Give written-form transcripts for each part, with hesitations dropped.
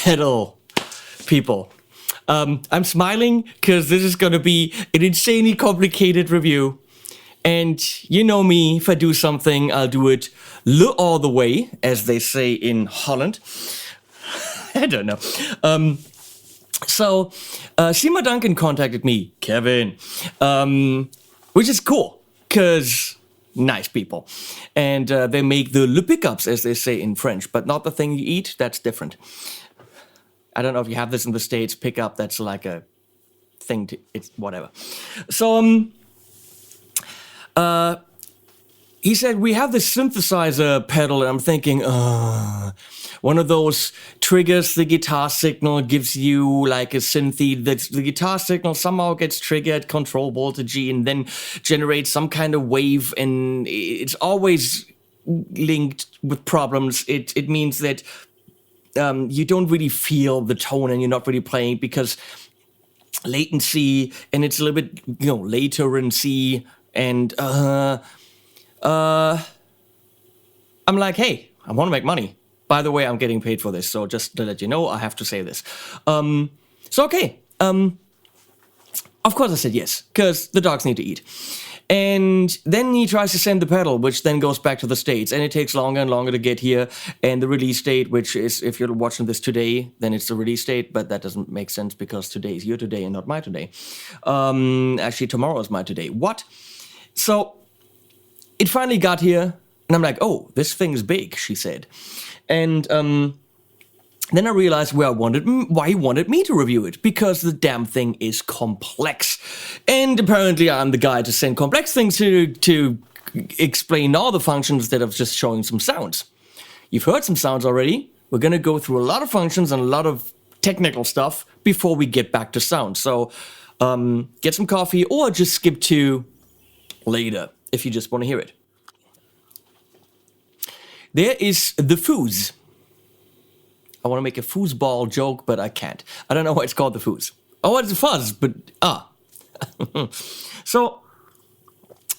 pedal, people. I'm smiling because this is going to be an insanely complicated review. And you know me, if I do something, I'll do it all the way, as they say in Holland. I don't know. So Seymour Duncan contacted me, Kevin, which is cool, because nice people. And they make the le pickups, as they say in French, but not the thing you eat, that's different. I don't know if you have this in the States, pickup, that's like a thing to, it's whatever. So, he said, we have this synthesizer pedal, and I'm thinking, one of those triggers the guitar signal, gives you like a synthy, that the guitar signal somehow gets triggered, control voltage, and then generates some kind of wave, and it's always linked with problems. It means that you don't really feel the tone, and you're not really playing because latency, and it's a little bit, laterancy, and I'm like, hey, I want to make money. By the way, I'm getting paid for this, so just to let you know, I have to say this. So okay, of course I said yes, because the dogs need to eat. And then he tries to send the pedal, which then goes back to the States, and it takes longer and longer to get here. And the release date, which is, if you're watching this today, then it's the release date, but that doesn't make sense because today is your today and not my today. Actually, tomorrow is my today. What? So it finally got here, and I'm like, oh, this thing's big, she said. And then I realized why he wanted me to review it, because the damn thing is complex. And apparently I'm the guy to send complex things to explain all the functions instead of just showing some sounds. You've heard some sounds already. We're going to go through a lot of functions and a lot of technical stuff before we get back to sound. So get some coffee or just skip to later if you just want to hear it. There is the Fooz. I want to make a foosball joke, but I can't. I don't know why it's called the Fooz. Oh, it's a fuzz, but So,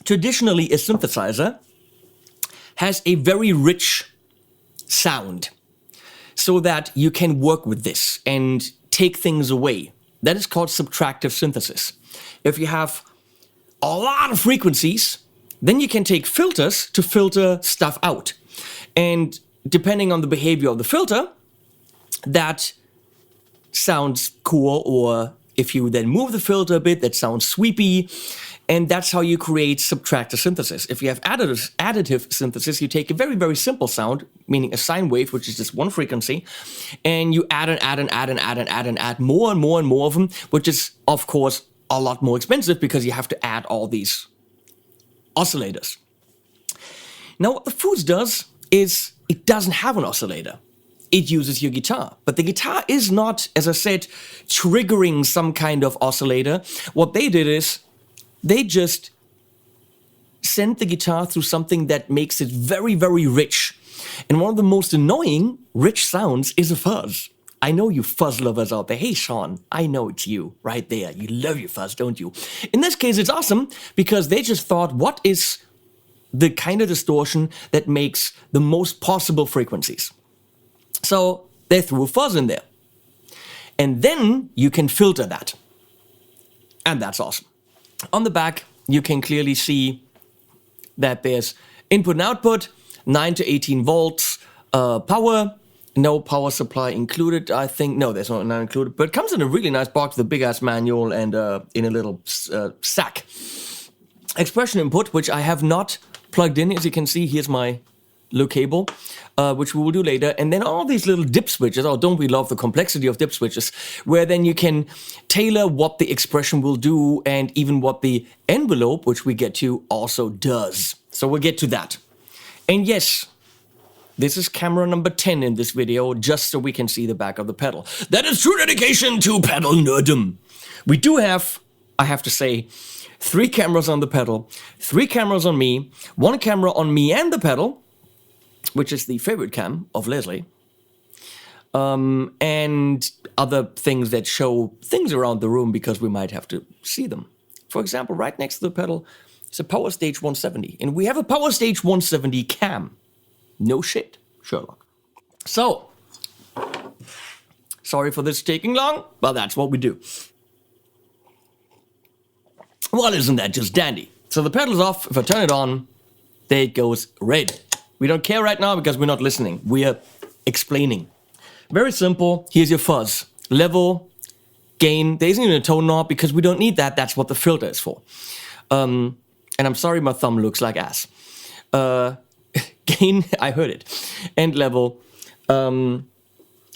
traditionally, a synthesizer has a very rich sound, so that you can work with this and take things away. That is called subtractive synthesis. If you have a lot of frequencies, then you can take filters to filter stuff out. And depending on the behavior of the filter, that sounds cool, or if you then move the filter a bit, that sounds sweepy, and that's how you create subtractive synthesis. If you have additive synthesis, you take a very, very simple sound, meaning a sine wave, which is just one frequency, and you add more and more and more of them, which is, of course, a lot more expensive because you have to add all these oscillators. Now, what the Fooz does is it doesn't have an oscillator. It uses your guitar. But the guitar is not, as I said, triggering some kind of oscillator. What they did is they just sent the guitar through something that makes it very, very rich. And one of the most annoying rich sounds is a fuzz. I know you fuzz lovers out there. Hey, Sean, I know it's you right there. You love your fuzz, don't you? In this case, it's awesome because they just thought, what is the kind of distortion that makes the most possible frequencies? So they threw a fuzz in there. And then you can filter that. And that's awesome. On the back, you can clearly see that there's input and output, 9 to 18 volts, power, no power supply included, I think. No, there's not included, but it comes in a really nice box with a big-ass manual and in a little sack. Expression input, which I have not plugged in. As you can see, here's my low cable, which we will do later. And then all these little dip switches. Oh, don't we love the complexity of dip switches, where then you can tailor what the expression will do and even what the envelope, which we get to, also does. So we'll get to that. And yes, this is camera number 10 in this video, just so we can see the back of the pedal. That is true dedication to pedal nerdom. We do have, I have to say, 3 cameras on the pedal, 3 cameras on me, 1 camera on me and the pedal, which is the favorite cam of Leslie, and other things that show things around the room because we might have to see them. For example, right next to the pedal is a Power Stage 170, and we have a Power Stage 170 cam. No shit, Sherlock. So, Sorry for this taking long, but that's what we do. Well, isn't that just dandy? So the pedal's off. If I turn it on, there it goes red. We don't care right now because we're not listening. We are explaining. Very simple. Here's your fuzz. Level, gain. There isn't even a tone knob because we don't need that. That's what the filter is for. And I'm sorry my thumb looks like ass. Gain, I heard it. And level. I'm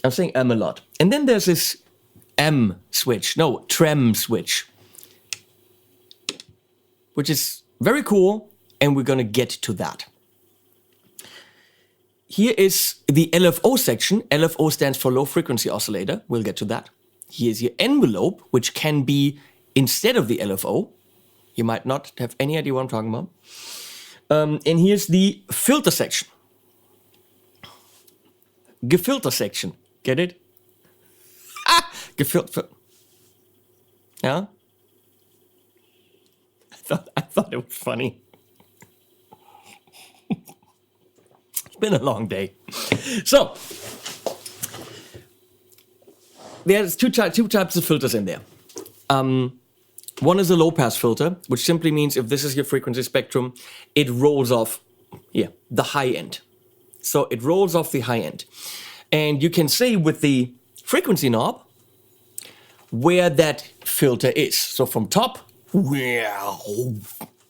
saying M a lot. And then there's this M switch. No, trem switch. Which is very cool. And we're going to get to that. Here is the LFO section. LFO stands for low frequency oscillator. We'll get to that. Here's your envelope, which can be instead of the LFO. You might not have any idea what I'm talking about. And here's the filter section. Gefilter section. Get it? Gefilter. Yeah? I thought it was funny. Been a long day. So, there's two types of filters in there. One is a low-pass filter, which simply means if this is your frequency spectrum, it rolls off the high end. So it rolls off the high end. And you can say with the frequency knob where that filter is. So from top,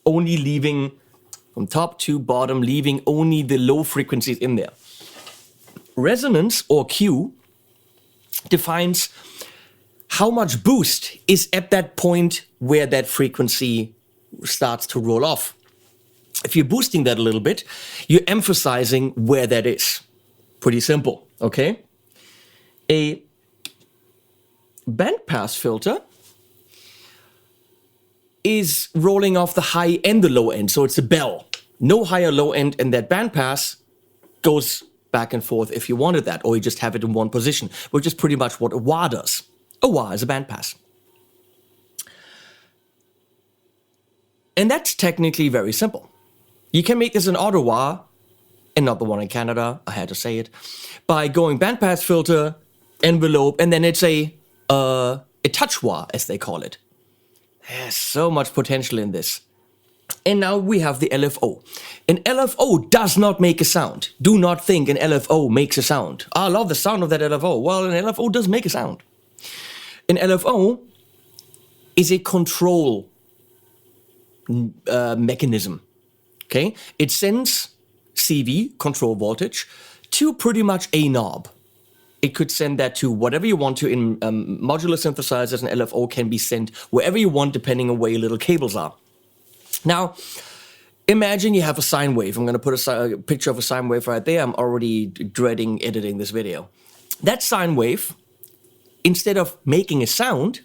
only leaving... From top to bottom, leaving only the low frequencies in there. Resonance, or Q, defines how much boost is at that point where that frequency starts to roll off. If you're boosting that a little bit, you're emphasizing where that is. Pretty simple, okay? A bandpass filter is rolling off the high and the low end, so it's a bell. No higher low end, and that bandpass goes back and forth if you wanted that, or you just have it in one position, which is pretty much what a wah does. A wah is a bandpass. And that's technically very simple. You can make this an auto wah, and not the one in Canada, I had to say it, by going bandpass filter, envelope, and then it's a touch wah, as they call it. There's so much potential in this. And now we have the LFO. An LFO does not make a sound. Do not think an LFO makes a sound. I love the sound of that LFO. Well, an LFO does make a sound. An LFO is a control mechanism. Okay? It sends CV, control voltage, to pretty much a knob. It could send that to whatever you want to. In modular synthesizers, an LFO can be sent wherever you want depending on where your little cables are. Now, imagine you have a sine wave. I'm going to put a picture of a sine wave right there. I'm already dreading editing this video. That sine wave, instead of making a sound,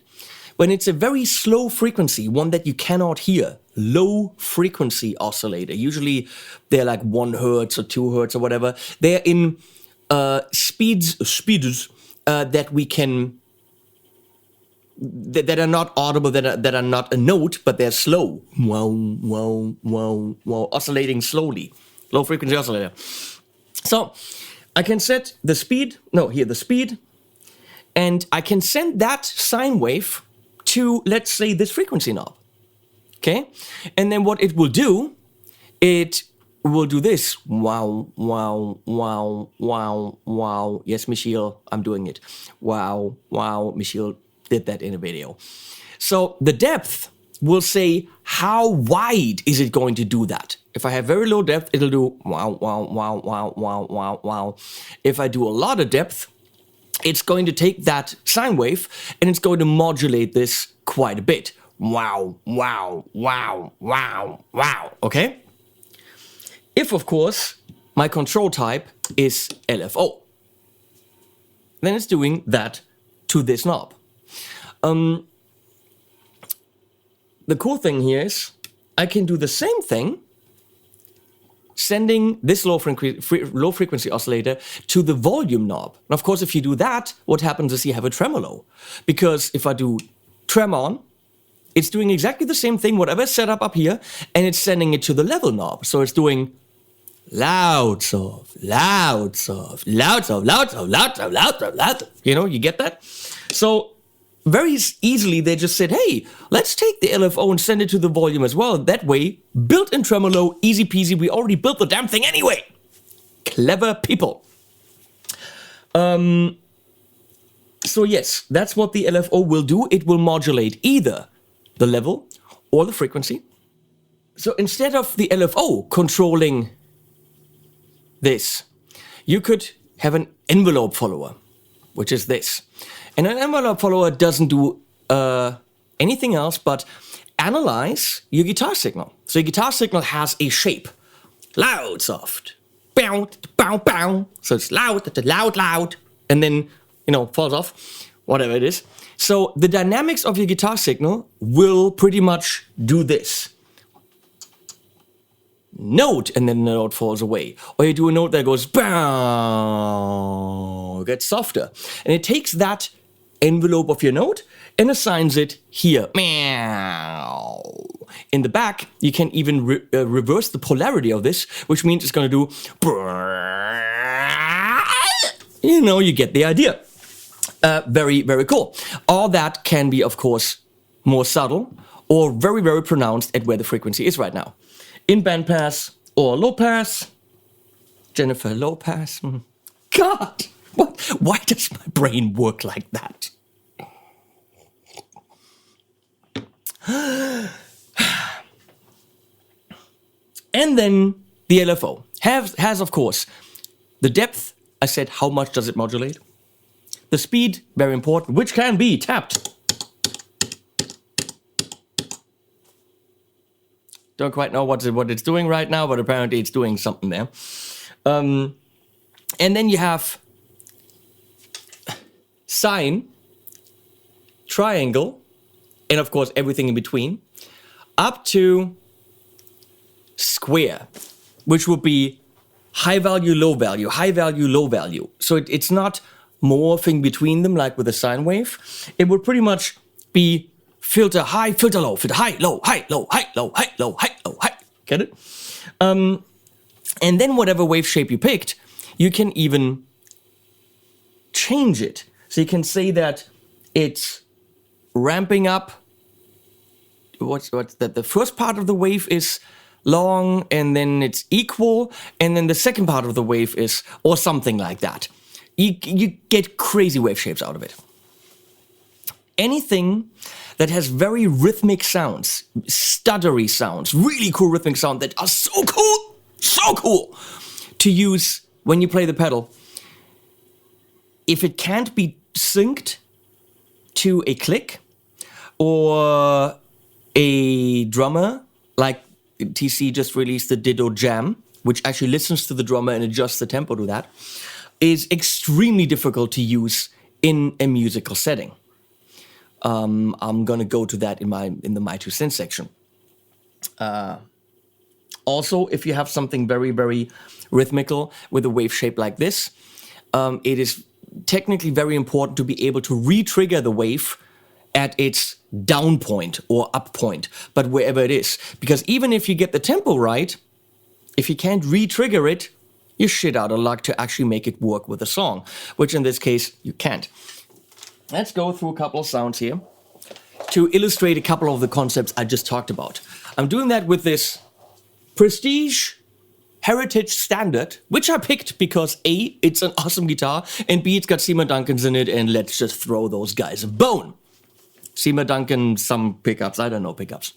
when it's a very slow frequency, one that you cannot hear, low frequency oscillator, usually they're like 1 hertz or 2 hertz or whatever, they're in speeds that we can... that are not audible, that are not a note, but they're slow. Wow, oscillating slowly. Low frequency oscillator. So, I can set the speed, the speed, and I can send that sine wave to, let's say, this frequency knob. Okay? And then what it will do, it will do this. Wow. Yes, Michiel, I'm doing it. Wow, Michiel did that in a video. So the depth will say how wide is it going to do that. If I have very low depth, it'll do wow. If I do a lot of depth, it's going to take that sine wave and it's going to modulate this quite a bit. Wow. Okay? If, of course, my control type is LFO, then it's doing that to this knob. The cool thing here is I can do the same thing, sending this low frequency oscillator to the volume knob. And of course, if you do that, what happens is you have a tremolo. Because if I do trem on, it's doing exactly the same thing, whatever's set up here, and it's sending it to the level knob. So it's doing loud, soft, loud, soft, loud, soft, loud, soft, loud, soft, loud, soft, loud, soft. You know, you get that? So very easily they just said, hey, let's take the LFO and send it to the volume as well. That way, built-in tremolo, easy peasy, we already built the damn thing anyway. Clever people. So yes, that's what the LFO will do. It will modulate either the level or the frequency. So instead of the LFO controlling this, you could have an envelope follower, which is this. And an envelope follower doesn't do anything else but analyze your guitar signal. So your guitar signal has a shape. Loud, soft. Bow, bow, bow. So it's loud, loud, loud. And then, you know, falls off, whatever it is. So the dynamics of your guitar signal will pretty much do this. Note, and then the note falls away. Or you do a note that goes, bow, gets softer. And it takes that envelope of your note and assigns it here. Meow. In the back, you can even reverse the polarity of this, which means it's going to do, you know, you get the idea. Very, very cool. All that can be, of course, more subtle or very, very pronounced at where the frequency is right now. In bandpass or low pass. Jennifer, low pass. God, why does my brain work like that? And then the LFO has, of course, the depth. I said, how much does it modulate? The speed, very important, which can be tapped. Don't quite know what it's doing right now, but apparently it's doing something there. And then you have sine, triangle, and of course everything in between, up to square, which would be high value, low value, high value, low value. So it's not morphing between them like with a sine wave. It would pretty much be filter high, filter low, filter high, low, high, low, high, low, high, low, high, low, high. Get it? And then whatever wave shape you picked, you can even change it. So you can say that it's ramping up. What's that? The first part of the wave is long, and then it's equal, and then the second part of the wave is, or something like that. You get crazy wave shapes out of it. Anything that has very rhythmic sounds, stuttery sounds, really cool rhythmic sound that are so cool to use when you play the pedal. If it can't be synced to a click or a drummer, like TC just released the Ditto Jam, which actually listens to the drummer and adjusts the tempo to that, is extremely difficult to use in a musical setting. I'm gonna go to that in the My 2 Cents section. Also, if you have something very, very rhythmical with a wave shape like this, it is technically very important to be able to re-trigger the wave at its down point or up point, but wherever it is. Because even if you get the tempo right, if you can't re-trigger it, you're shit out of luck to actually make it work with a song, which in this case, you can't. Let's go through a couple of sounds here to illustrate a couple of the concepts I just talked about. I'm doing that with this Prestige Heritage Std, which I picked because A, it's an awesome guitar, and B, it's got Seymour Duncans in it, and let's just throw those guys a bone. Seymour Duncan, some pickups, I don't know pickups.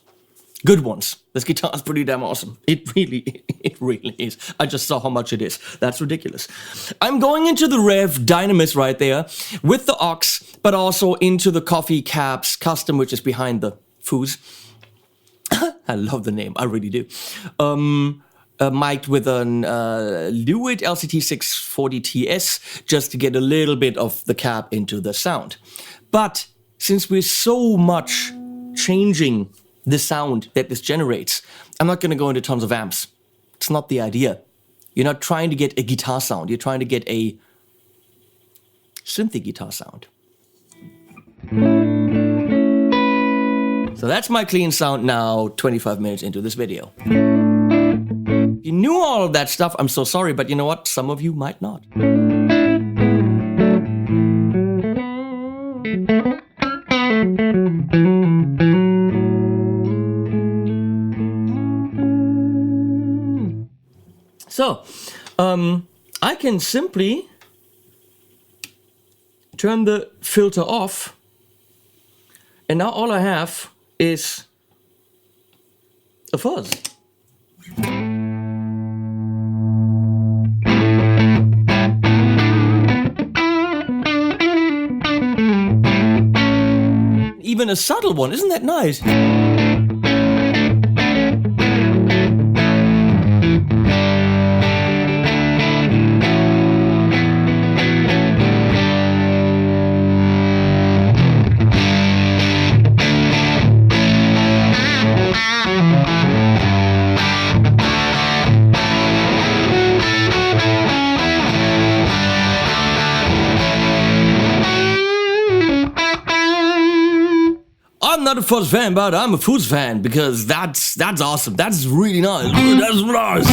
Good ones. This guitar is pretty damn awesome. It really is. I just saw how much it is. That's ridiculous. I'm going into the Rev Dynamis right there with the aux, but also into the Coffee Caps Custom, which is behind the Fooz. I love the name. I really do. Mic'd with an Lewitt LCT 640 TS just to get a little bit of the cap into the sound. But since we're so much changing the sound that this generates, I'm not going to go into tons of amps. It's not the idea. You're not trying to get a guitar sound. You're trying to get a synthy guitar sound. So that's my clean sound now, 25 minutes into this video. you knew all of that stuff, I'm so sorry, but you know what? Some of you might not. So, I can simply turn the filter off, and now all I have is a fuzz. Even a subtle one, isn't that nice? I'm not a Fuzz fan, but I'm a Fooz fan because that's awesome. That's really nice. That's nice.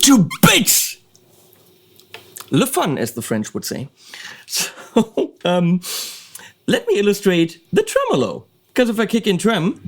To bits! Le fun, as the French would say. So, let me illustrate the tremolo. Because if I kick in trem,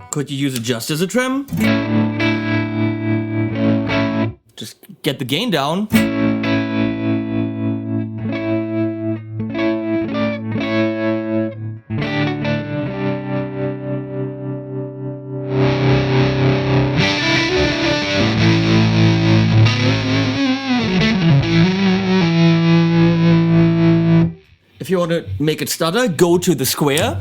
could you use it just as a trem? Just get the gain down. If you want to make it stutter, go to the square.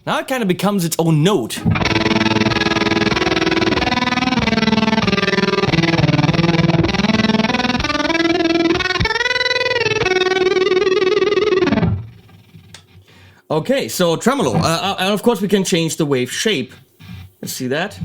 Now it kind of becomes its own note. Okay, so tremolo. And of course we can change the wave shape. Let's see that.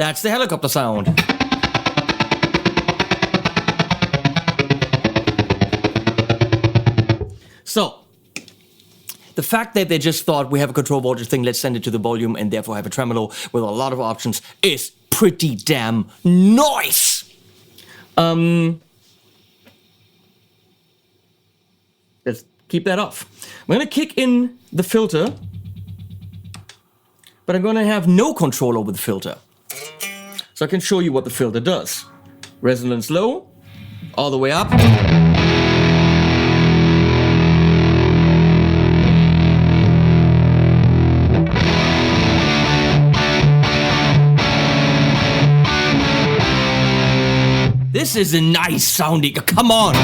That's the helicopter sound. So, the fact that they just thought we have a control voltage thing, let's send it to the volume and therefore have a tremolo with a lot of options is pretty damn nice. Let's keep that off. I'm gonna kick in the filter, but I'm gonna have no control over the filter. So I can show you what the filter does. Resonance low, all the way up. This is a nice sounding, come on!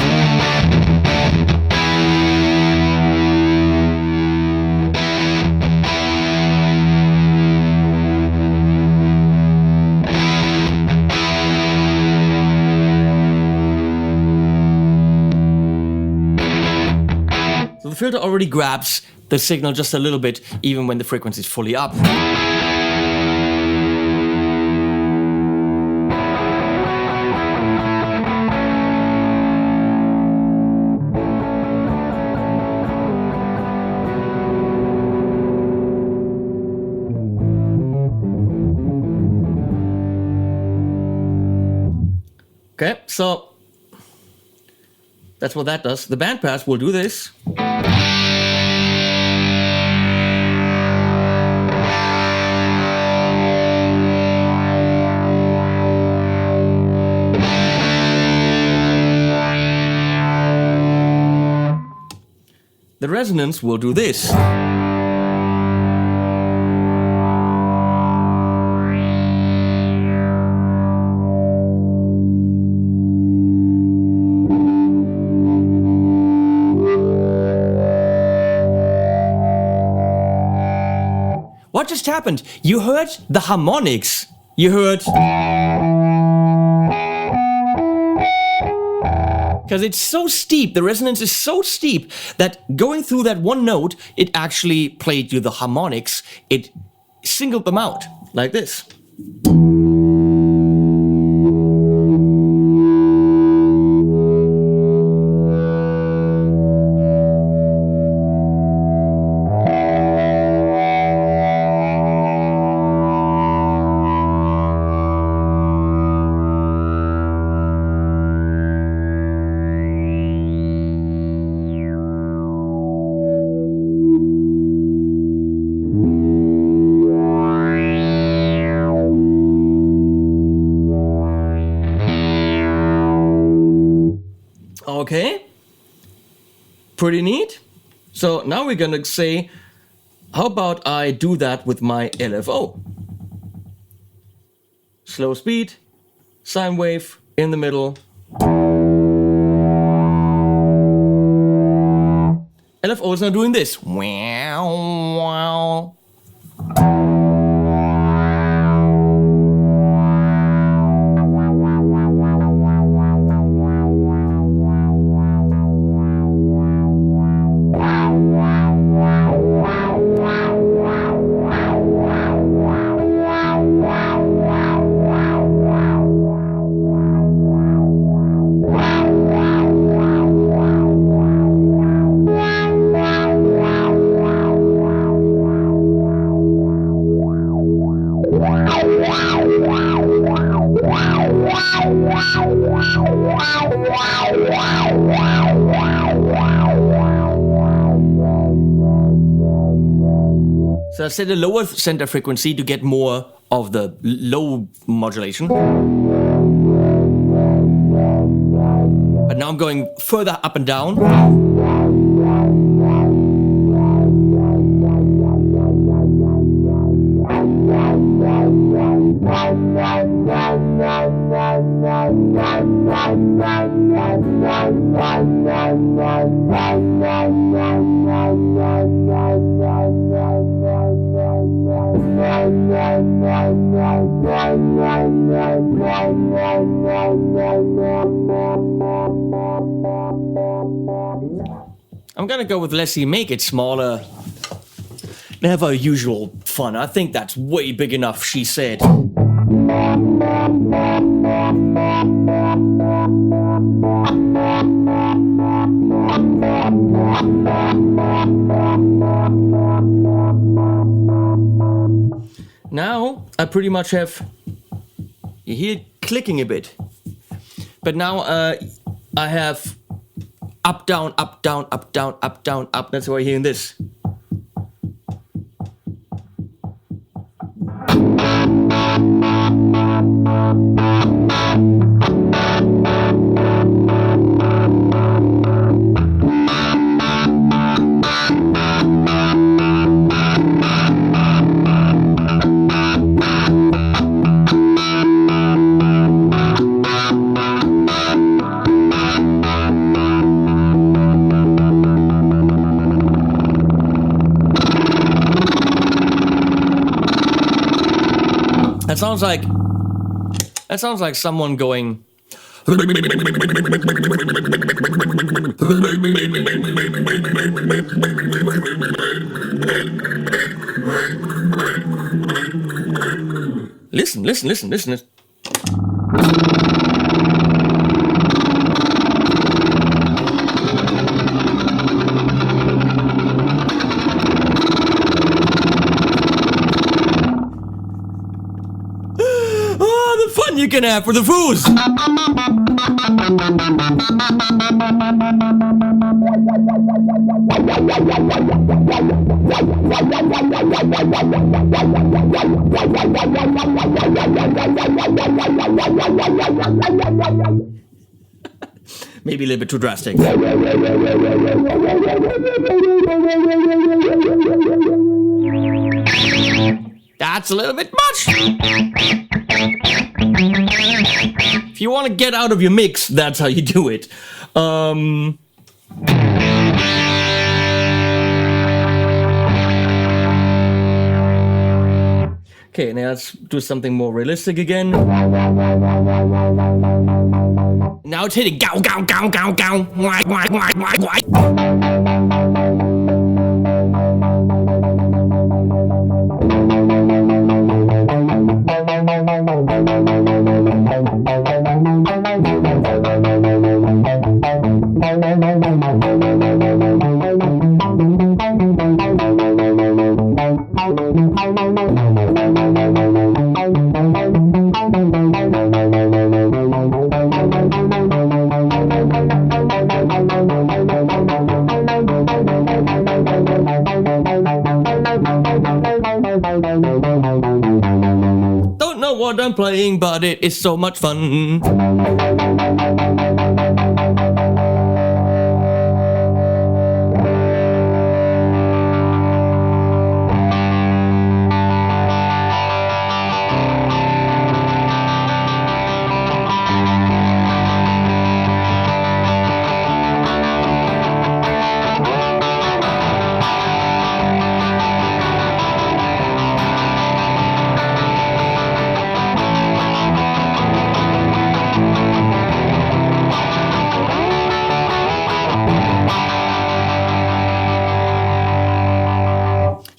So the filter already grabs the signal just a little bit, even when the frequency is fully up. Okay, so that's what that does. The bandpass will do this. The resonance will do this. What just happened? You heard the harmonics. You heard... Because it's so steep, the resonance is so steep that going through that one note, it actually played you the harmonics. It singled them out, like this. Okay, pretty neat. So now we're gonna say, how about I do that with my LFO? Slow speed, sine wave in the middle. LFO is now doing this. Wow, wow. So I set a lower center frequency to get more of the low modulation. But now I'm going further up and down. I'm gonna go with Leslie, make it smaller. Have our usual fun. I think that's way big enough, she said. Now I pretty much have, you hear it clicking a bit, but now I have up, down, up, down, up, down, up, down, up. That's why you're hearing this. That sounds like someone going. Listen. You can have for the Fooz. Maybe a little bit too drastic. That's a little bit much. If you want to get out of your mix, that's how you do it. Okay, now let's do something more realistic again. Now it's hitting. Gow, gow, gow, gow, gow. Why. Don't know what I'm playing, but it is so much fun.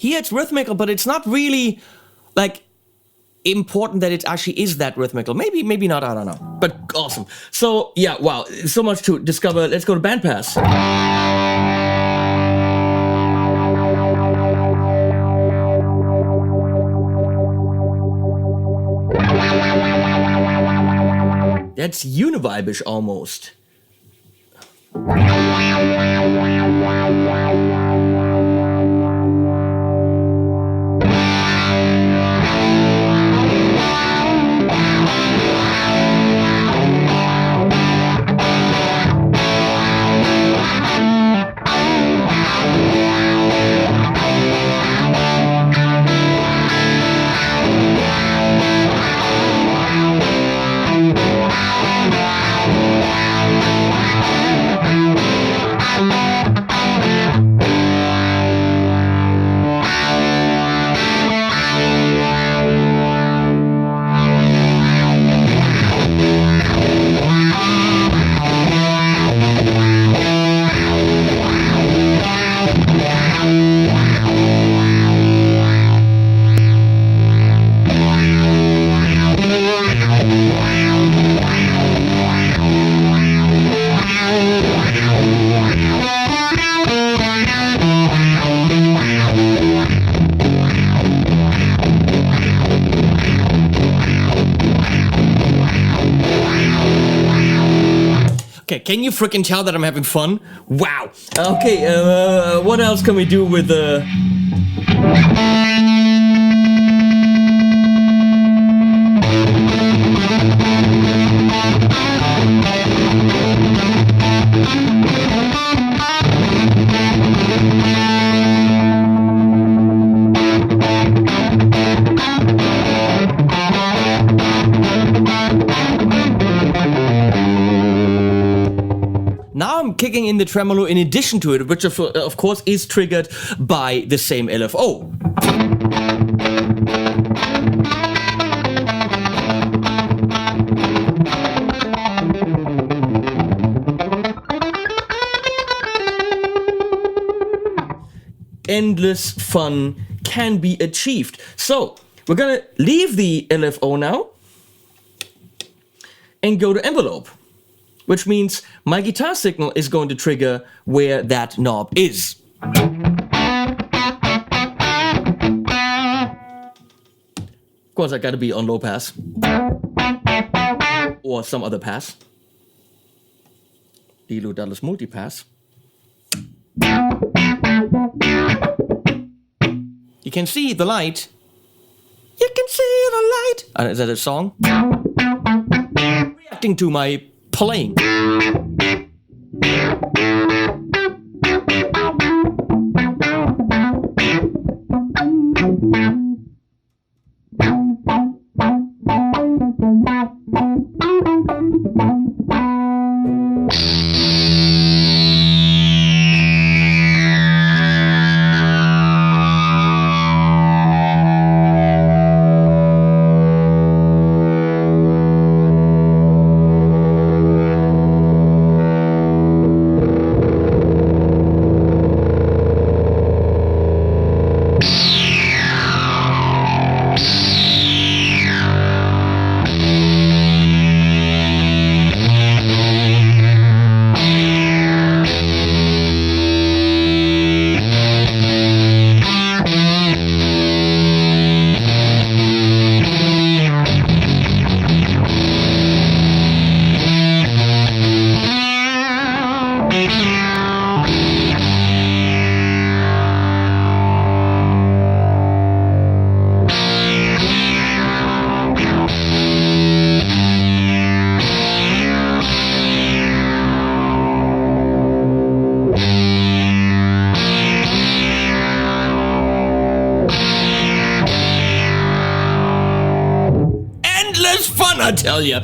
Here it's rhythmical, but it's not really like important that it actually is that rhythmical. Maybe not, I don't know. But awesome. So yeah, wow, so much to discover. Let's go to Bandpass. That's univibish almost. Can you freaking tell that I'm having fun? Wow. Okay, what else can we do with the... Now I'm kicking in the tremolo in addition to it, which of course is triggered by the same LFO. Endless fun can be achieved. So we're gonna leave the LFO now and go to envelope, which means my guitar signal is going to trigger where that knob is. Of course, I gotta be on low pass. Or some other pass. Dilo Dallas multipass. You can see the light. You can see the light. Is that a song? Reacting to my playing. I tell you.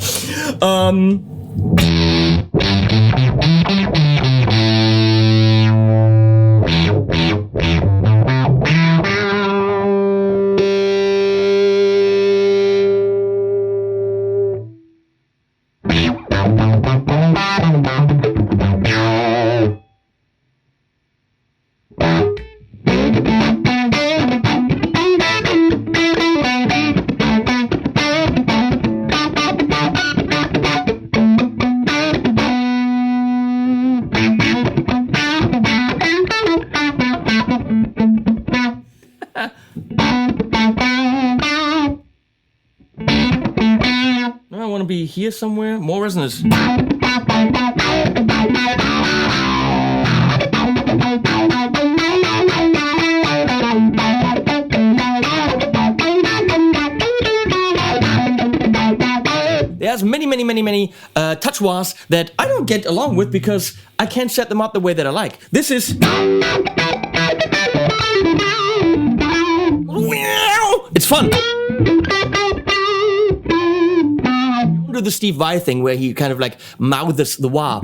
I want to be here somewhere. More resonance. There's many touch wahs that I don't get along with because I can't set them up the way that I like. This is... It's fun. Do the Steve Vai thing where he kind of like mouths the wah.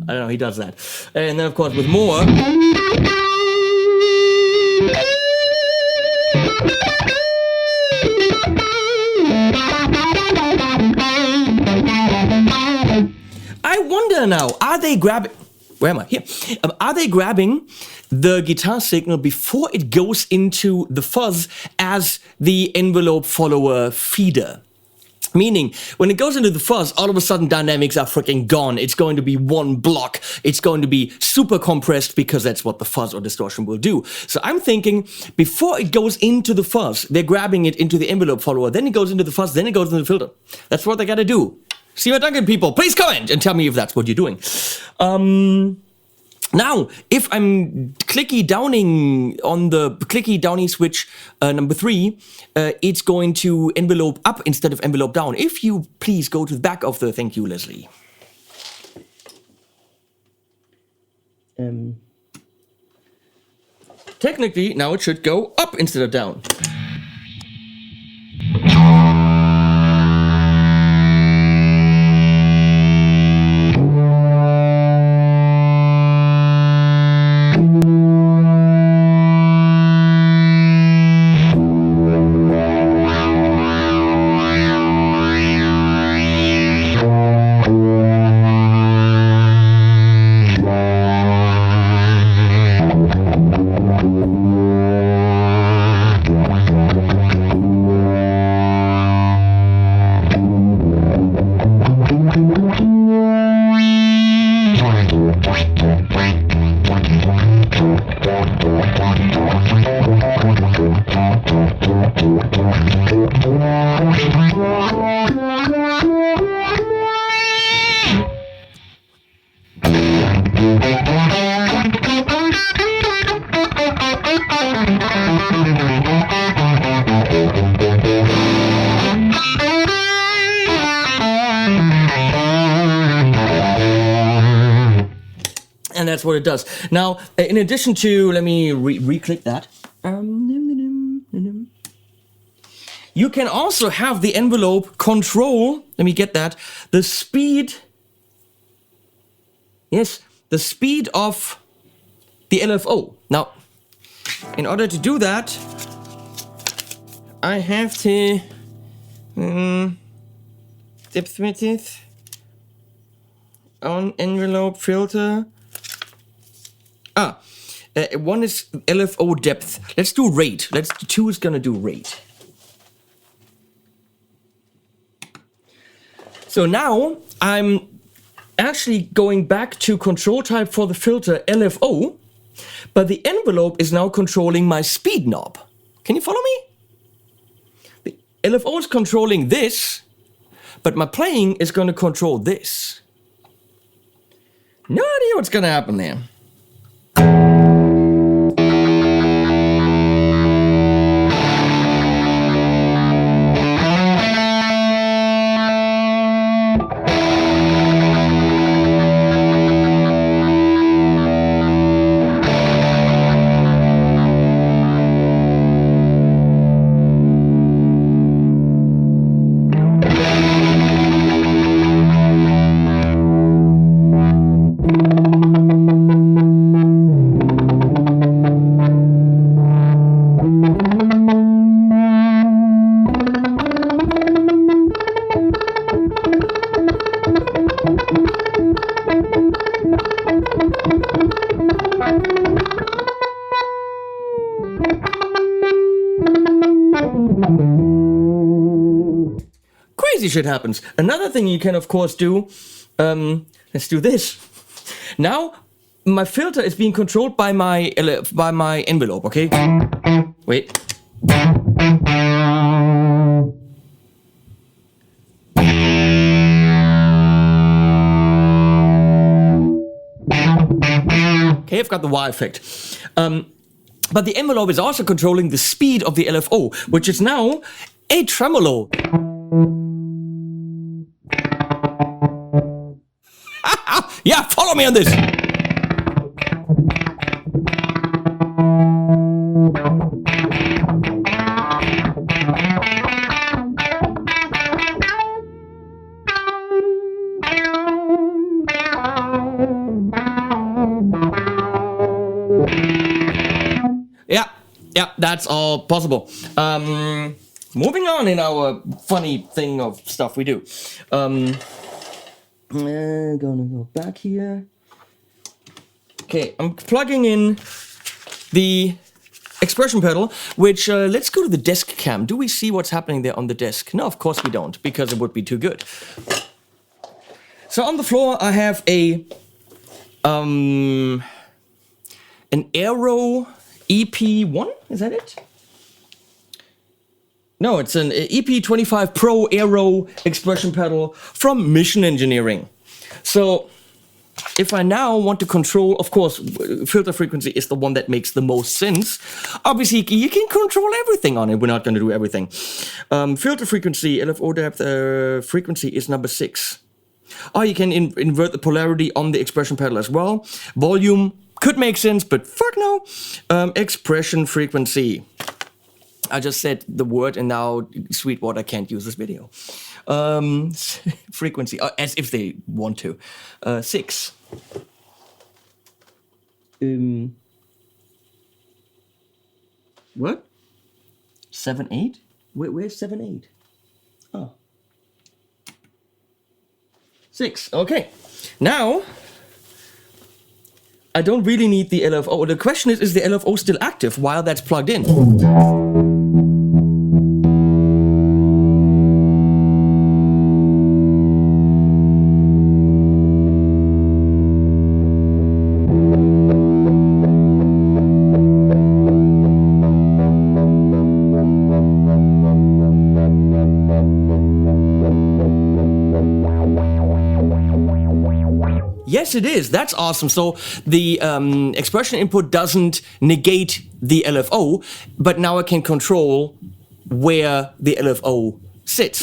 I don't know, he does that. And then of course with more... I wonder now, are they grabbing... Where am I? Here. Are they grabbing the guitar signal before it goes into the fuzz as the envelope follower feeder? Meaning, when it goes into the fuzz, all of a sudden dynamics are freaking gone. It's going to be one block. It's going to be super compressed because that's what the fuzz or distortion will do. So I'm thinking, before it goes into the fuzz, they're grabbing it into the envelope follower, then it goes into the fuzz, then it goes into the filter. That's what they gotta do. Seymour Duncan people, please comment and tell me if that's what you're doing. Now, if I'm clicky downing on the clicky downing switch number 3, it's going to envelope up instead of envelope down. If you please go to the back of the, thank you, Leslie. Technically, now it should go up instead of down. And that's what it does. Now, in addition to, let me re-click that. You can also have the envelope control, let me get that, the speed, yes, the speed of the LFO. Now, in order to do that, I have to depth width on envelope filter. One is LFO depth. Let's do rate. 2 is gonna do rate. So now I'm actually going back to control type for the filter LFO, but the envelope is now controlling my speed knob. Can you follow me? The LFO is controlling this, but my playing is going to control this. No idea what's going to happen there. Crazy shit happens. Another thing you can of course do, let's do this. Now my filter is being controlled by my envelope, okay? Wait. Okay, I've got the wah effect. But the envelope is also controlling the speed of the LFO, which is now a tremolo. Yeah, follow me on this. Yeah, that's all possible. Moving on in our funny thing of stuff we do. Gonna go back here. Okay, I'm plugging in the expression pedal, which, let's go to the desk cam. Do we see what's happening there on the desk? No, of course we don't, because it would be too good. So on the floor, I have an Aero EP1, is that it? No, it's an EP25 Pro Aero expression pedal from Mission Engineering. So if I now want to control, of course, filter frequency is the one that makes the most sense. Obviously, you can control everything on it. We're not going to do everything. Filter frequency, LFO depth frequency is number 6. Oh, you can invert the polarity on the expression pedal as well. Volume could make sense, but fuck no. Expression frequency. I just said the word and now Sweetwater can't use this video. Frequency, as if they want to. 6. What? 7, 8? Where's 7, 8? Oh. 6, okay. Now, I don't really need the LFO. The question is the LFO still active while that's plugged in? Yes, it is. That's awesome. So the expression input doesn't negate the LFO, but now I can control where the LFO sits.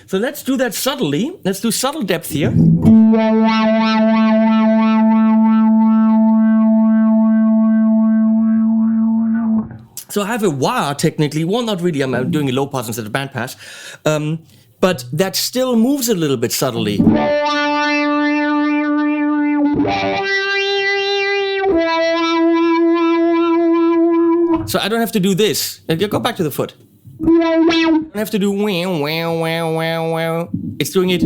So let's do that subtly. Let's do subtle depth here. So I have a wah technically. Well, not really. I'm doing a low pass instead of bandpass. But that still moves a little bit subtly. So I don't have to do this. Go back to the foot. I don't have to do wow, wow, wow, wow, wow. It's doing it.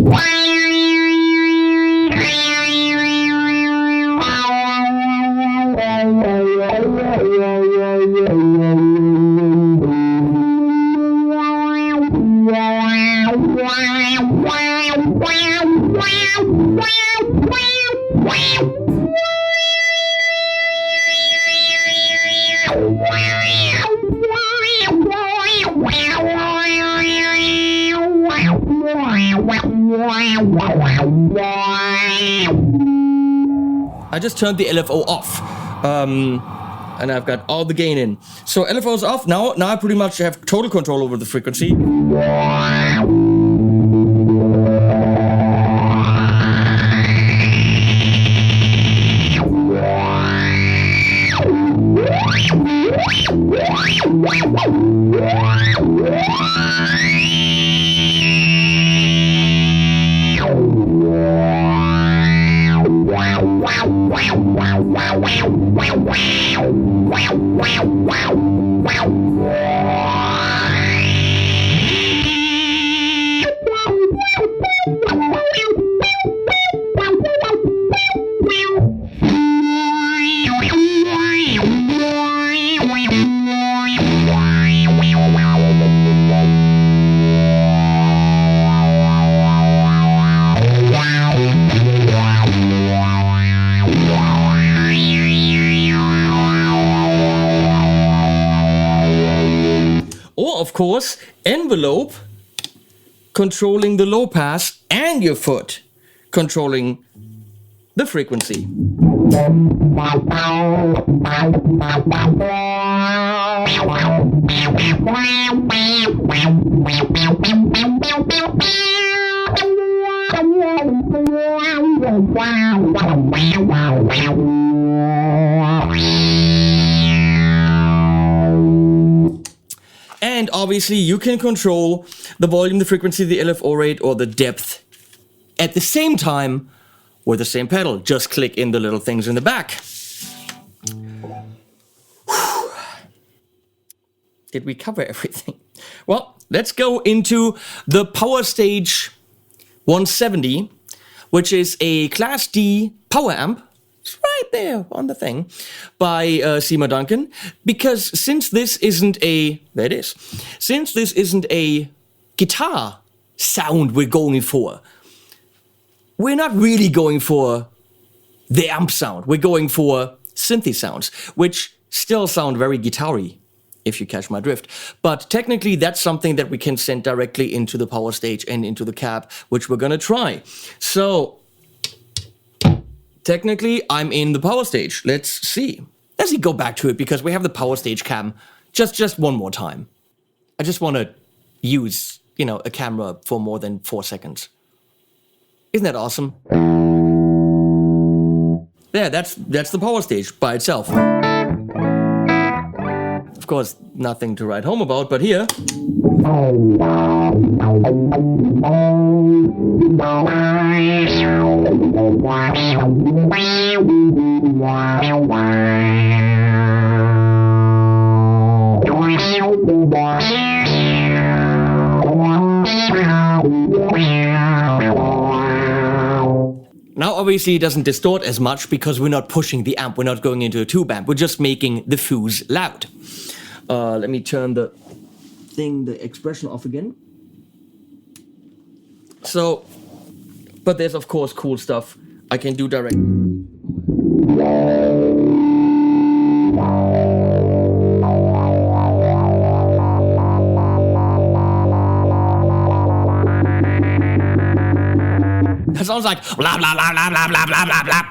I just turned the LFO off, and I've got all the gain in. So LFO is off. Now I pretty much have total control over the frequency. Of course, envelope controlling the low pass and your foot controlling the frequency. And obviously you can control the volume, the frequency, the LFO rate, or the depth at the same time with the same pedal. Just click in the little things in the back. Did we cover everything? Well, let's go into the Power Stage 170, which is a Class D power amp. It's right there on the thing by Seymour Duncan. Because since this isn't a, there it is, since this isn't a guitar sound we're going for, we're not really going for the amp sound. We're going for synthy sounds, which still sound very guitar-y, if you catch my drift. But technically, that's something that we can send directly into the Power Stage and into the cab, which we're gonna try. So, technically, I'm in the Power Stage. Let's see. Let's go back to it, because we have the Power Stage cam just one more time. I just want to use, you know, a camera for more than 4 seconds. Isn't that awesome? Yeah, that's the Power Stage by itself. Of course, nothing to write home about, but here. Now, obviously, it doesn't distort as much because we're not pushing the amp. We're not going into a tube amp. We're just making the Fooz loud. Let me turn the expression off again. So, but there's of course cool stuff I can do direct. That sounds like blah blah blah blah blah blah blah blah blah.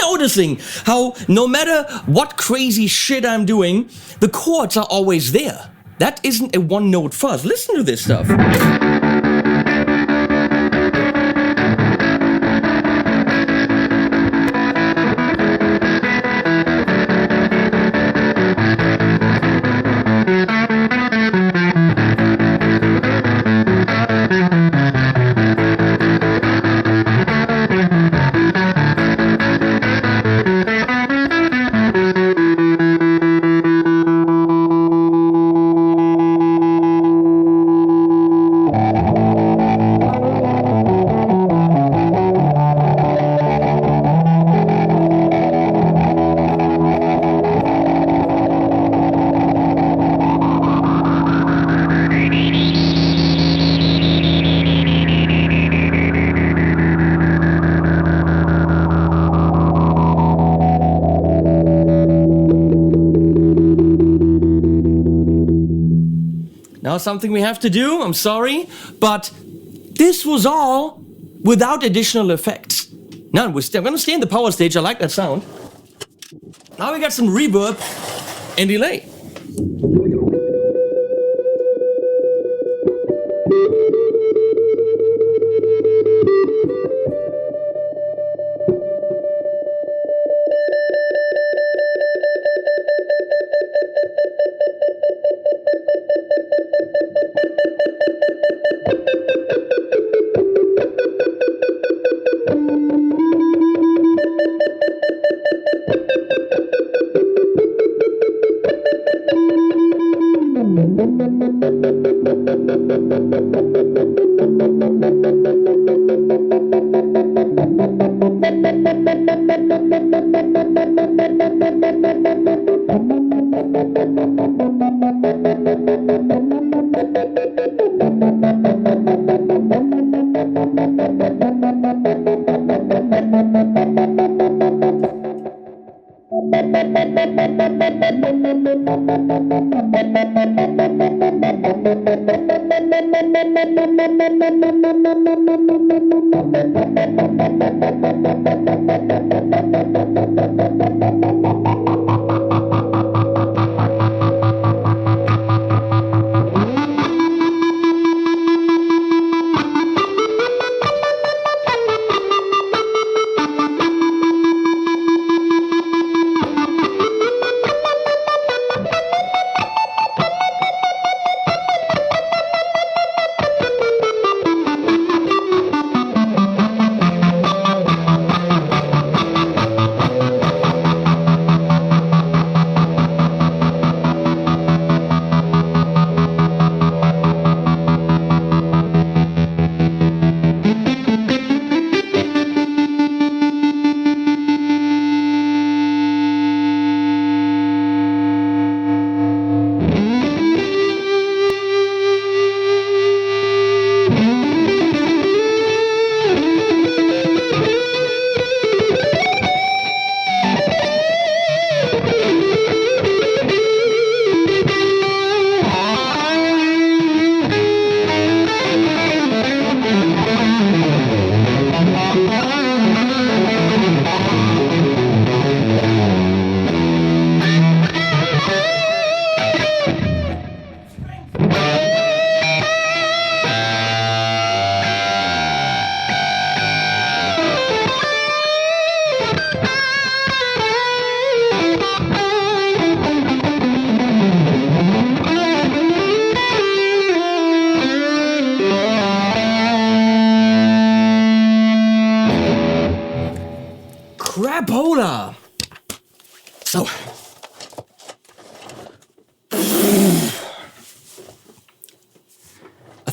Noticing how no matter what crazy shit I'm doing, the chords are always there. That isn't a one-note fuzz. Listen to this stuff. Now something we have to do, I'm sorry, but this was all without additional effects. Now I'm gonna stay in the Power Stage, I like that sound. Now we got some reverb and delay.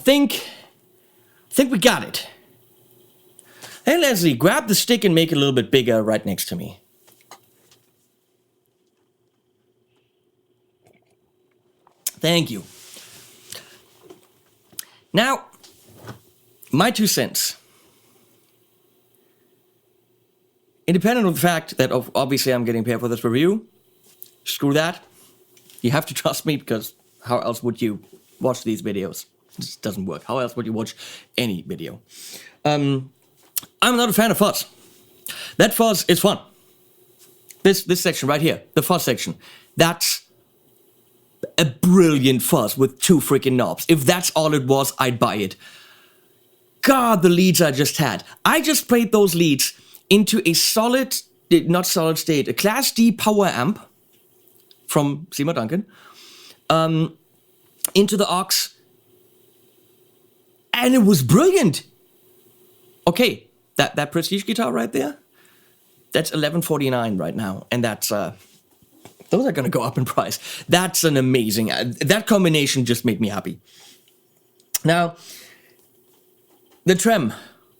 think we got it. Hey, Leslie, grab the stick and make it a little bit bigger right next to me. Thank you. Now, my 2 cents. Independent of the fact that obviously I'm getting paid for this review, screw that. You have to trust me, because how else would you watch these videos? It just doesn't work. How else would you watch any video? I'm not a fan of fuzz. That fuzz is fun. This section right here, the fuzz section, that's a brilliant fuzz with 2 freaking knobs. If that's all it was, I'd buy it. God, the leads I just had. I just played those leads into a not solid state, a Class D power amp from Seymour Duncan, into the aux, and it was brilliant. Okay, that Prestige guitar right there, that's $1149 right now, and that's those are gonna go up in price. That's an amazing, that combination just made me happy. Now, the trem,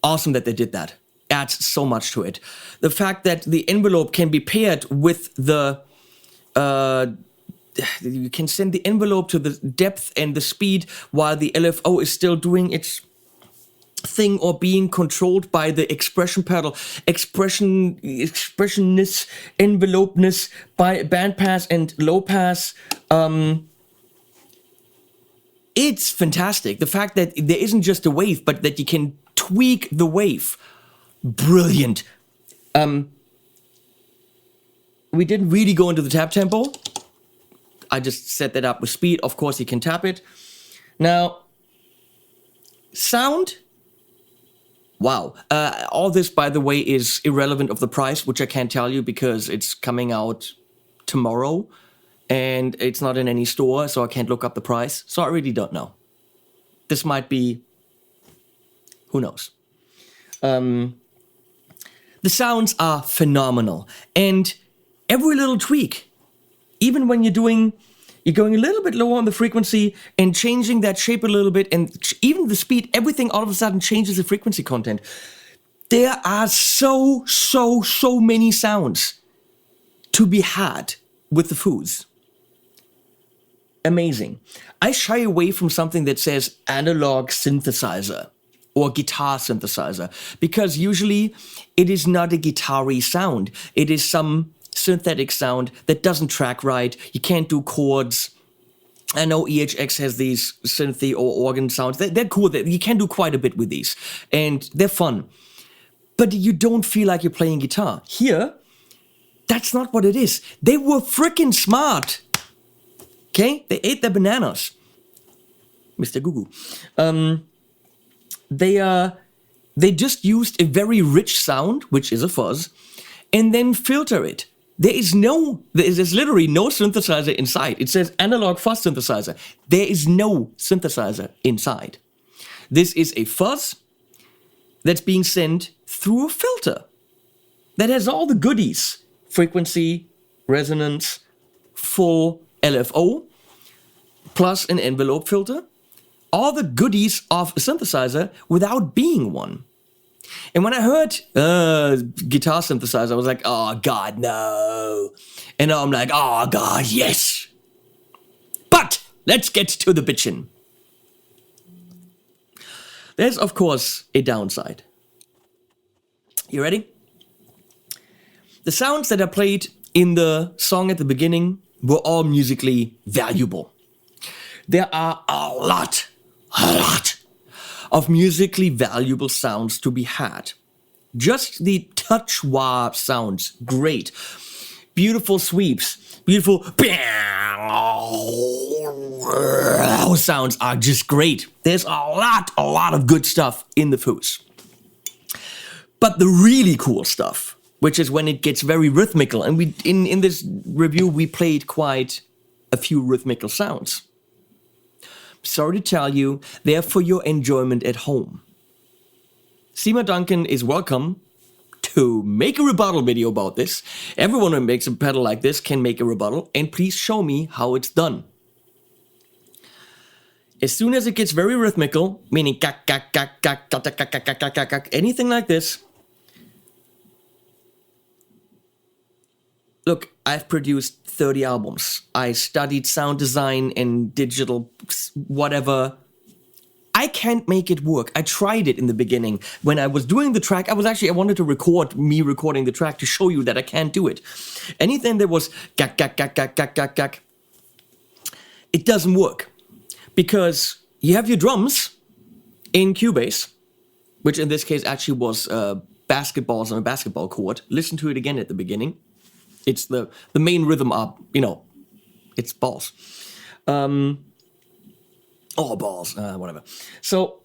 awesome that they did that. Adds so much to it. The fact that the envelope can be paired with the, you can send the envelope to the depth and the speed while the LFO is still doing its thing or being controlled by the expression pedal, expressionness, envelopeness by bandpass and low pass. It's fantastic. The fact that there isn't just a wave, but that you can tweak the wave. Brilliant. We didn't really go into the tap tempo. I just set that up with speed. Of course, you can tap it. Now, sound. Wow. All this, by the way, is irrelevant of the price, which I can't tell you because it's coming out tomorrow and it's not in any store, so I can't look up the price. So I really don't know. This might be, who knows? The sounds are phenomenal, and every little tweak, even when you're going a little bit lower on the frequency and changing that shape a little bit, and even the speed, everything all of a sudden changes the frequency content. There are so many sounds to be had with the Fooz. Amazing. I shy away from something that says analog synthesizer or guitar synthesizer, because usually it is not a guitar-y sound. It is some synthetic sound that doesn't track right. You can't do chords. I know EHX has these synthy or organ sounds. They're cool. You can do quite a bit with these, and they're fun. But you don't feel like you're playing guitar. Here, that's not what it is. They were freaking smart. Okay? They ate their bananas. Mr. Gugu. They just used a very rich sound, which is a fuzz, and then filter it. There's literally no synthesizer inside. It says analog fuzz synthesizer. There is no synthesizer inside. This is a fuzz that's being sent through a filter that has all the goodies: frequency, resonance, full LFO, plus an envelope filter. All the goodies of a synthesizer without being one. And when I heard guitar synthesizer, I was like, oh God, no. And now I'm like, oh God, yes. But let's get to the bitchin'. There's, of course, a downside. You ready? The sounds that I played in the song at the beginning were all musically valuable. There are a lot of musically valuable sounds to be had. Just the touch wah sounds, great. Beautiful sweeps, beautiful sounds are just great. There's a lot of good stuff in the Fooz. But the really cool stuff, which is when it gets very rhythmical, and we in this review we played quite a few rhythmical sounds. Sorry to tell you, they're for your enjoyment at home. Seymour Duncan is welcome to make a rebuttal video about this. Everyone who makes a pedal like this can make a rebuttal, and please show me how it's done. As soon as it gets very rhythmical, meaning gak, gak, gak, gak, gak, gak, gak, gak, gak, gak, gak, anything like this. Look, I've produced 30 albums. I studied sound design and digital whatever. I can't make it work. I tried it in the beginning. When I was doing the track, I wanted to record me recording the track to show you that I can't do it. Anything that was gak, gak, gak, gak, gak, gak, gak, it doesn't work. Because you have your drums in Cubase, which in this case actually was basketballs on a basketball court. Listen to it again at the beginning. It's the main rhythm up, it's balls. Balls, whatever. So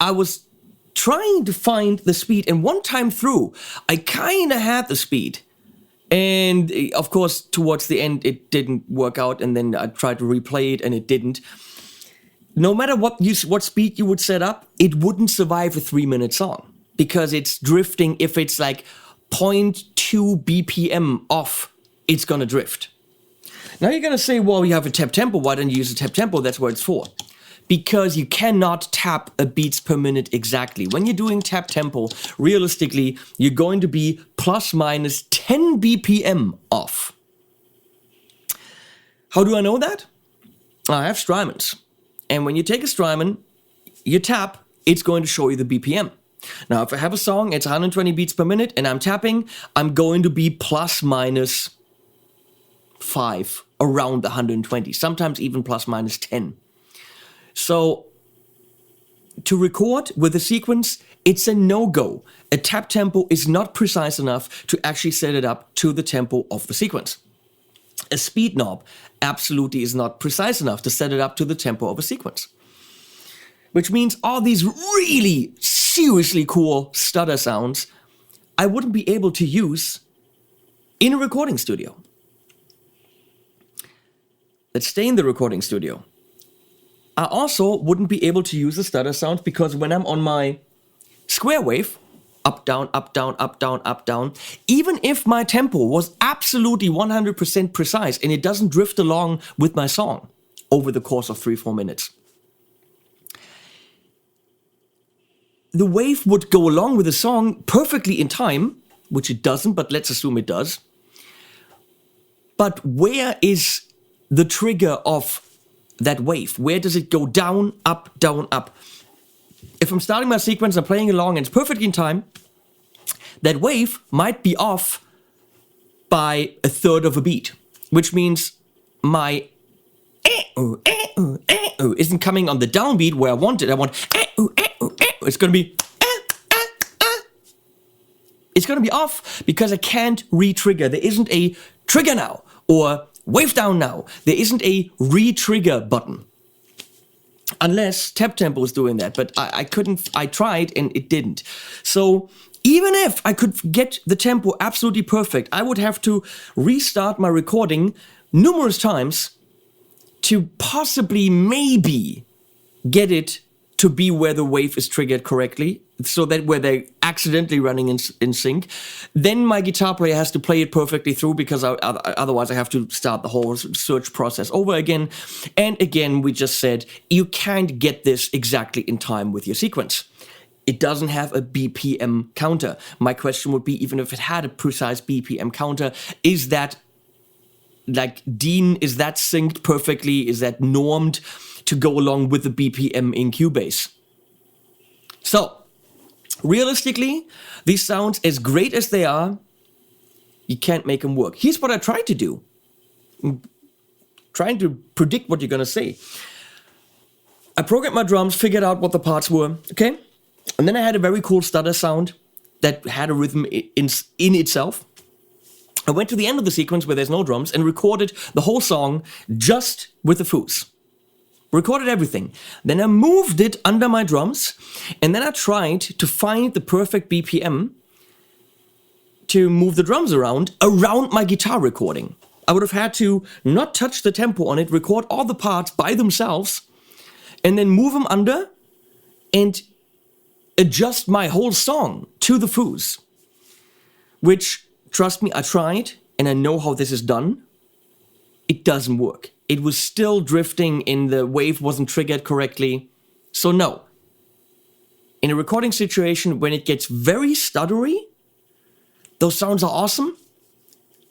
I was trying to find the speed, and one time through, I kind of had the speed. And of course, towards the end, it didn't work out, and then I tried to replay it, and it didn't. No matter what speed you would set up, it wouldn't survive a 3-minute song, because it's drifting. If it's like 0.2 BPM off, it's gonna drift. Now you're gonna say, well, you have a tap tempo, why don't you use a tap tempo? That's what it's for. Because you cannot tap a beats per minute exactly. When you're doing tap tempo, realistically, you're going to be plus minus 10 BPM off. How do I know that? I have Strymons. And when you take a Strymon, you tap, it's going to show you the BPM. Now, if I have a song, it's 120 beats per minute, and I'm tapping, I'm going to be plus minus 5, around 120, sometimes even plus minus 10. So, to record with a sequence, it's a no-go. A tap tempo is not precise enough to actually set it up to the tempo of the sequence. A speed knob absolutely is not precise enough to set it up to the tempo of a sequence. Which means all these really seriously cool stutter sounds I wouldn't be able to use in a recording studio. Let's stay in the recording studio. I also wouldn't be able to use the stutter sounds because when I'm on my square wave, up, down, up, down, up, down, up, down, even if my tempo was absolutely 100% precise and it doesn't drift along with my song over the course of 3-4 minutes, the wave would go along with the song perfectly in time, which it doesn't, but let's assume it does. But where is the trigger of that wave? Where does it go down, up, down, up? If I'm starting my sequence, I'm playing along and it's perfectly in time, that wave might be off by a third of a beat, which means my isn't coming on the downbeat where I want it. I want it's going to be it's going to be off because I can't re-trigger. There isn't a trigger now or wave down now. There isn't a re-trigger button. Unless tap tempo is doing that, but I couldn't, I tried and it didn't. So even if I could get the tempo absolutely perfect, I would have to restart my recording numerous times to possibly maybe get it to be where the wave is triggered correctly, so that where they're accidentally running in sync. Then my guitar player has to play it perfectly through because otherwise I have to start the whole search process over again. And again, we just said, you can't get this exactly in time with your sequence. It doesn't have a BPM counter. My question would be, even if it had a precise BPM counter, is that like Dean, is that synced perfectly? Is that normed to go along with the BPM in Cubase? So, realistically, these sounds, as great as they are, you can't make them work. Here's what I tried to do. I'm trying to predict what you're gonna say. I programmed my drums, figured out what the parts were, okay? And then I had a very cool stutter sound that had a rhythm in itself. I went to the end of the sequence where there's no drums and recorded the whole song just with the Fooz. Recorded everything. Then I moved it under my drums, and then I tried to find the perfect BPM to move the drums around my guitar recording. I would have had to not touch the tempo on it, record all the parts by themselves, and then move them under and adjust my whole song to the Fooz. Which, trust me, I tried, and I know how this is done. It doesn't work. it was still drifting and the wave wasn't triggered correctly. So no. In a recording situation, when it gets very stuttery, those sounds are awesome,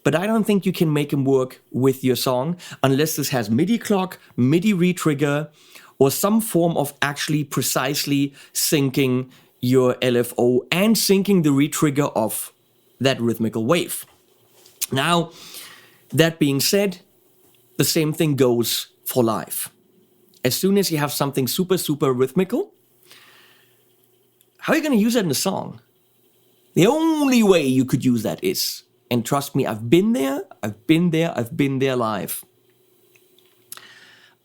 but I don't think you can make them work with your song unless this has MIDI clock, MIDI retrigger, or some form of actually precisely syncing your LFO and syncing the retrigger of that rhythmical wave. Now, that being said, the same thing goes for live. As soon as you have something super, super rhythmical, how are you going to use that in a song? The only way you could use that is, and trust me, I've been there live.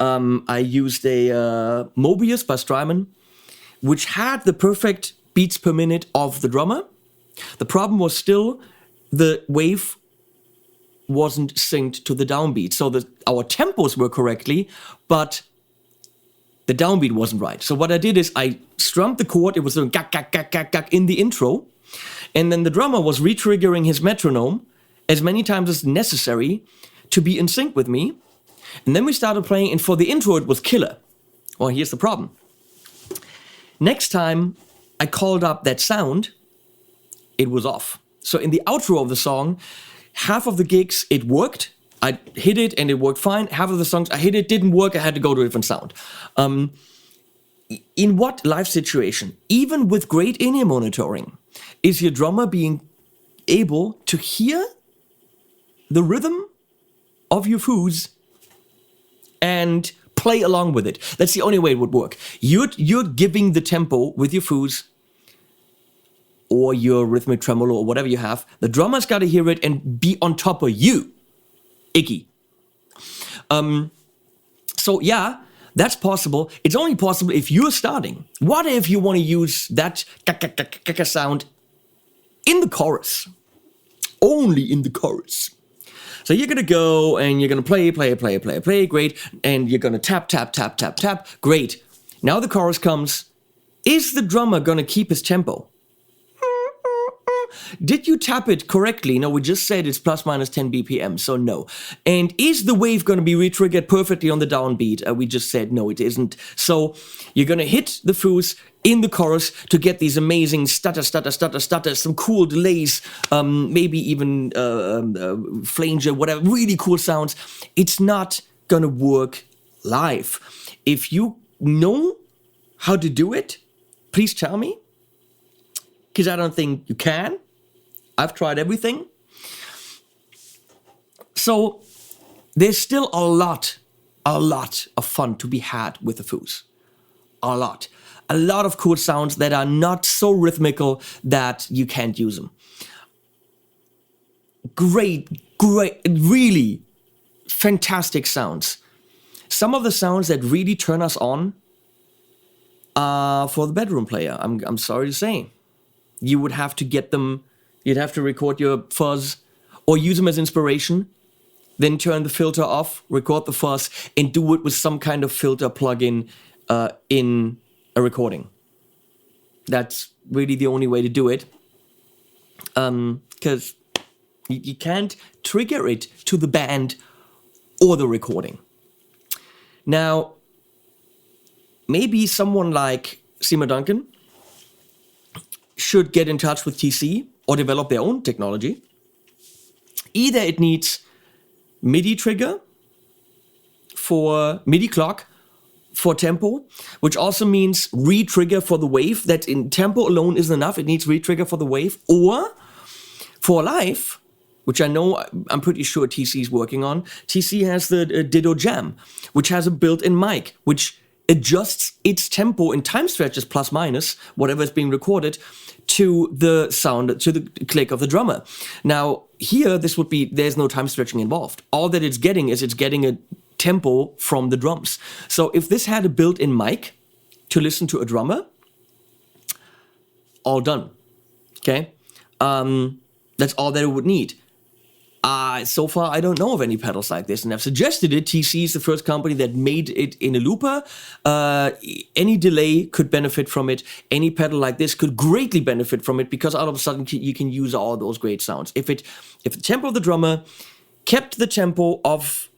I used a Mobius by Strymon, which had the perfect beats per minute of the drummer. The problem was still the wave wasn't synced to the downbeat. So our tempos were correctly, but the downbeat wasn't right. So what I did is I strummed the chord. It was doing gak, gak, gak, gak, gak in the intro. And then the drummer was re-triggering his metronome as many times as necessary to be in sync with me. And then we started playing, and for the intro, it was killer. Well, here's the problem. Next time I called up that sound, it was off. So in the outro of the song, half of the gigs, it worked. I hit it and it worked fine. Half of the songs, I hit it, didn't work, I had to go to a different sound. In what live situation, even with great in-ear monitoring, is your drummer being able to hear the rhythm of your Fooz and play along with it? That's the only way it would work. You're giving the tempo with your Fooz or your rhythmic tremolo or whatever you have. The drummer's got to hear it and be on top of you. Icky. So yeah, that's possible. It's only possible if you're starting. What if you want to use that sound in the chorus? Only in the chorus. So you're gonna go and you're gonna play, great, and you're gonna tap, great. Now the chorus comes. Is the drummer gonna keep his tempo? Did you tap it correctly? No, we just said it's plus minus 10 BPM, so no. And is the wave going to be re-triggered perfectly on the downbeat? We just said no, it isn't. So you're going to hit the Fooz in the chorus to get these amazing stutter, some cool delays, maybe even flanger, whatever, really cool sounds. It's not going to work live. If you know how to do it, please tell me. Because I don't think you can. I've tried everything. So there's still a lot of fun to be had with the Fooz. A lot of cool sounds that are not so rhythmical that you can't use them. Great, really fantastic sounds. Some of the sounds that really turn us on are for the bedroom player. I'm sorry to say. You would have to get them, you'd have to record your fuzz or use them as inspiration, then turn the filter off, record the fuzz, and do it with some kind of filter plugin in a recording. That's really the only way to do it. Because you can't trigger it to the band or the recording. Now, maybe someone like Seymour Duncan should get in touch with TC or develop their own technology. Either it needs MIDI trigger for MIDI clock for tempo, which also means re-trigger for the wave. That in tempo alone isn't enough. It needs re-trigger for the wave. Or for live, which I know I'm pretty sure TC is working on, TC has the Ditto Jam, which has a built-in mic, which adjusts its tempo in time stretches plus minus, whatever is being recorded, to the sound, to the click of the drummer. Now, here, this would be, there's no time stretching involved. All that it's getting is it's getting a tempo from the drums. So if this had a built-in mic to listen to a drummer, all done, okay? That's all that it would need. So far, I don't know of any pedals like this, and I've suggested it. TC is the first company that made it in a looper. Any delay could benefit from it. Any pedal like this could greatly benefit from it, because all of a sudden you can use all those great sounds. If the tempo of the drummer kept the tempo of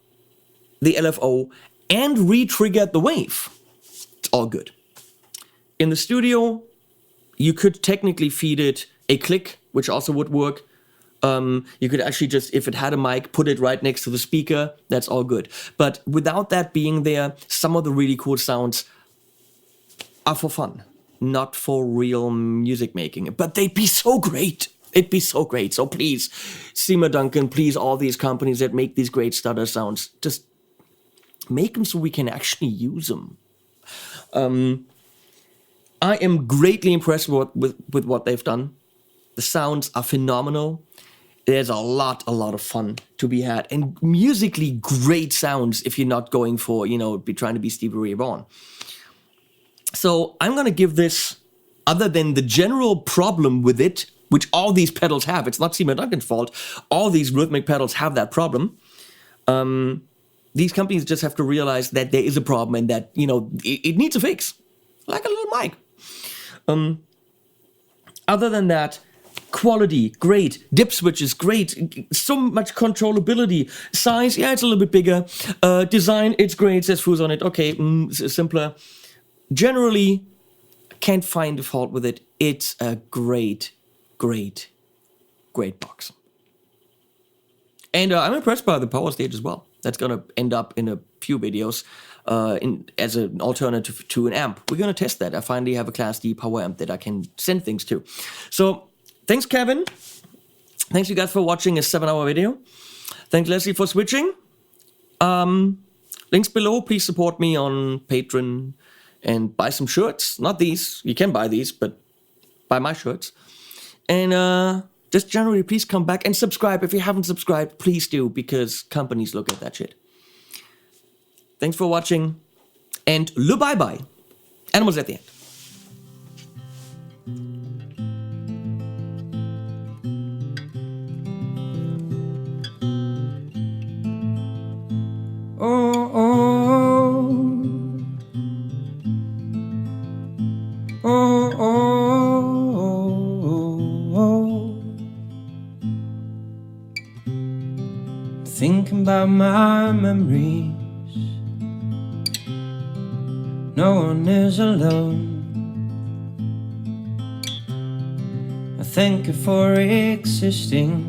the LFO and re-triggered the wave. It's all good. In the studio, you could technically feed it a click, which also would work. You could actually just, if it had a mic, put it right next to the speaker. That's all good. But without that being there, some of the really cool sounds are for fun, not for real music making. But they'd be so great. It'd be so great. So please, Seymour Duncan, please, all these companies that make these great stutter sounds, just make them so we can actually use them. I am greatly impressed with what they've done. The sounds are phenomenal. There's a lot of fun to be had. And musically great sounds if you're not going for, be trying to be Stevie Ray Vaughan. So I'm going to give this, other than the general problem with it, which all these pedals have, it's not Seymour Duncan's fault, all these rhythmic pedals have that problem. These companies just have to realize that there is a problem and that, it needs a fix. Like a little mic. Other than that, quality, great. Dip switches, great. So much controllability. Size, yeah, it's a little bit bigger. Design, it's great, says Fooz on it. Okay, simpler. Generally, can't find a fault with it. It's a great box. And I'm impressed by the power stage as well. That's going to end up in a few videos as an alternative to an amp. We're going to test that. I finally have a Class D power amp that I can send things to. So, thanks, Kevin. Thanks, you guys, for watching a 7-hour video. Thanks, Leslie, for switching. Links below. Please support me on Patreon and buy some shirts. Not these. You can buy these, but buy my shirts. And just generally, please come back and subscribe. If you haven't subscribed, please do, because companies look at that shit. Thanks for watching, and bye-bye. Animals at the end. Oh, oh, oh, oh, oh. Thinking about my memories. No one is alone. I thank you for existing.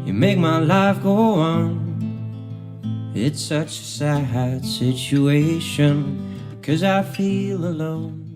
You make my life go on. It's such a sad situation because I feel alone.